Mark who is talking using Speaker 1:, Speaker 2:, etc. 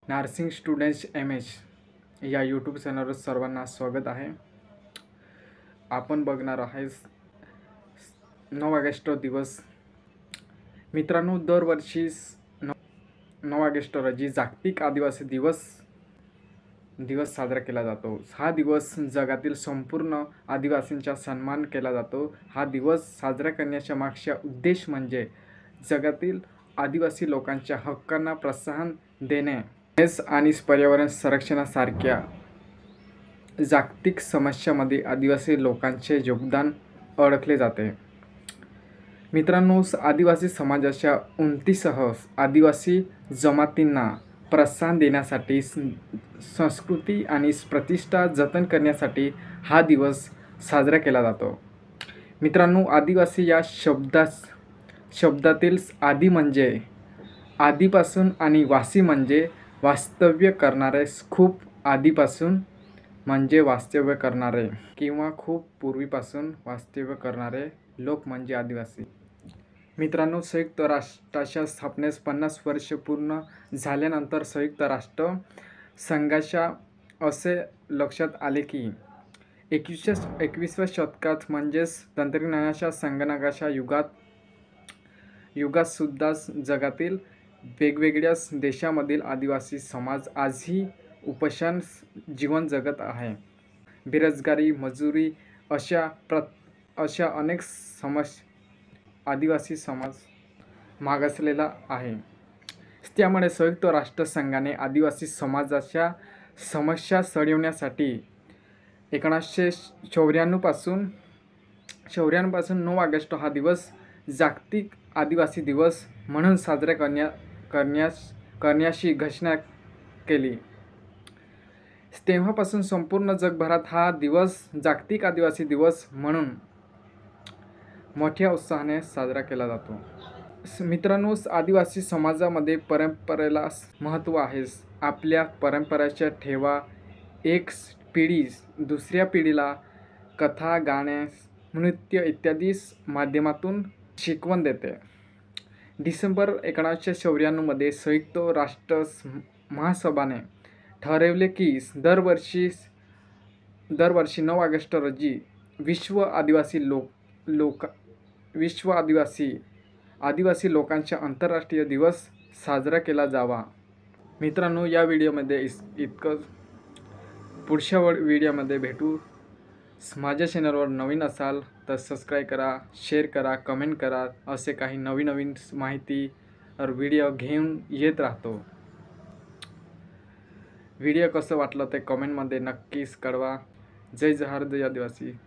Speaker 1: Nursing students MH. या YouTube चॅनलवर सर्वांना स्वागत आहे. आपण बघणार आहे 9 ऑगस्ट दिवस. मित्रांनो, दरवर्षी 9 ऑगस्ट रोजी जागतिक आदिवासी दिवस साजरा केला जातो. हा दिवस जगातील संपूर्ण आदिवासींचा सन्मान केला जातो. हा दिवस साजरा करण्याचा मागचा उद्देश म्हणजे जगातील आदिवासी लोकांच्या हक्कांना प्रोत्साहन देणे आणि पर्यावरण संरक्षणासारख्या जागतिक समस्यांमध्ये आदिवासी लोकांचे योगदान ओळखले जाते. मित्रांनो, आदिवासी समाजाच्या उन्नतीसह आदिवासी जमातींना प्रोत्साहन देण्यासाठी, संस्कृती आणि प्रतिष्ठा जतन करण्यासाठी हा दिवस साजरा केला जातो. मित्रांनो, आदिवासी या शब्दातील आदि म्हणजे आधीपासून आणि वासी म्हणजे वास्तव्य करणारे. खूप आधीपासून म्हणजे वास्तव्य करणारे किंवा खूप पूर्वीपासून वास्तव्य करणारे लोक म्हणजे आदिवासी. मित्रांनो, संयुक्त राष्ट्राच्या स्थापनेस 50 वर्ष पूर्ण झाल्यानंतर संयुक्त राष्ट्र संघाच्या असे लक्षात आले की 21व्या शतकात म्हणजेच तंत्रज्ञानाच्या संगणकाच्या युगात सुद्धा जगातील वेगवेगळ्या देशांमधील आदिवासी समाज आजही उपेक्षित जीवन जगत आहे. बेरोजगारी, मजुरी अशा अनेक समस्या आदिवासी समाज मागासलेला आहे. त्यामुळे संयुक्त राष्ट्र संघाने आदिवासी समाजाच्या समस्या सोडवण्यासाठी 1994 पासून 9 ऑगस्ट हा दिवस जागतिक आदिवासी दिवस म्हणून साजरा करण्याची घोषणा केली. तेव्हापासून संपूर्ण जगभरात हा दिवस जागतिक आदिवासी दिवस म्हणून मोठ्या उत्साहाने साजरा केला जातो. मित्रांनो, आदिवासी समाजामध्ये परंपरेला महत्त्व आहे. आपल्या परंपरेच्या ठेवा एक पिढी दुसऱ्या पिढीला कथा, गाणे, नृत्य इत्यादी माध्यमातून शिकवण देते. डिसेंबर 1994 मध्ये संयुक्त राष्ट्र महासभाने ठरवले की दरवर्षी 9 ऑगस्ट रोजी विश्व आदिवासी लोकांचा आंतरराष्ट्रीय दिवस साजरा केला जावा. मित्रांनो, या व्हिडिओमध्ये इतकं. पुढच्या व्हिडिओमध्ये भेटू. माझ्या चॅनलवर नवीन असाल तर सबस्क्राईब करा, शेअर करा, कमेंट करा. असे काही नवीन माहिती व्हिडिओ घेऊन येत राहतो. व्हिडिओ कसं वाटलं ते कमेंटमध्ये नक्कीच कळवा. जय जहार, जय आदिवासी.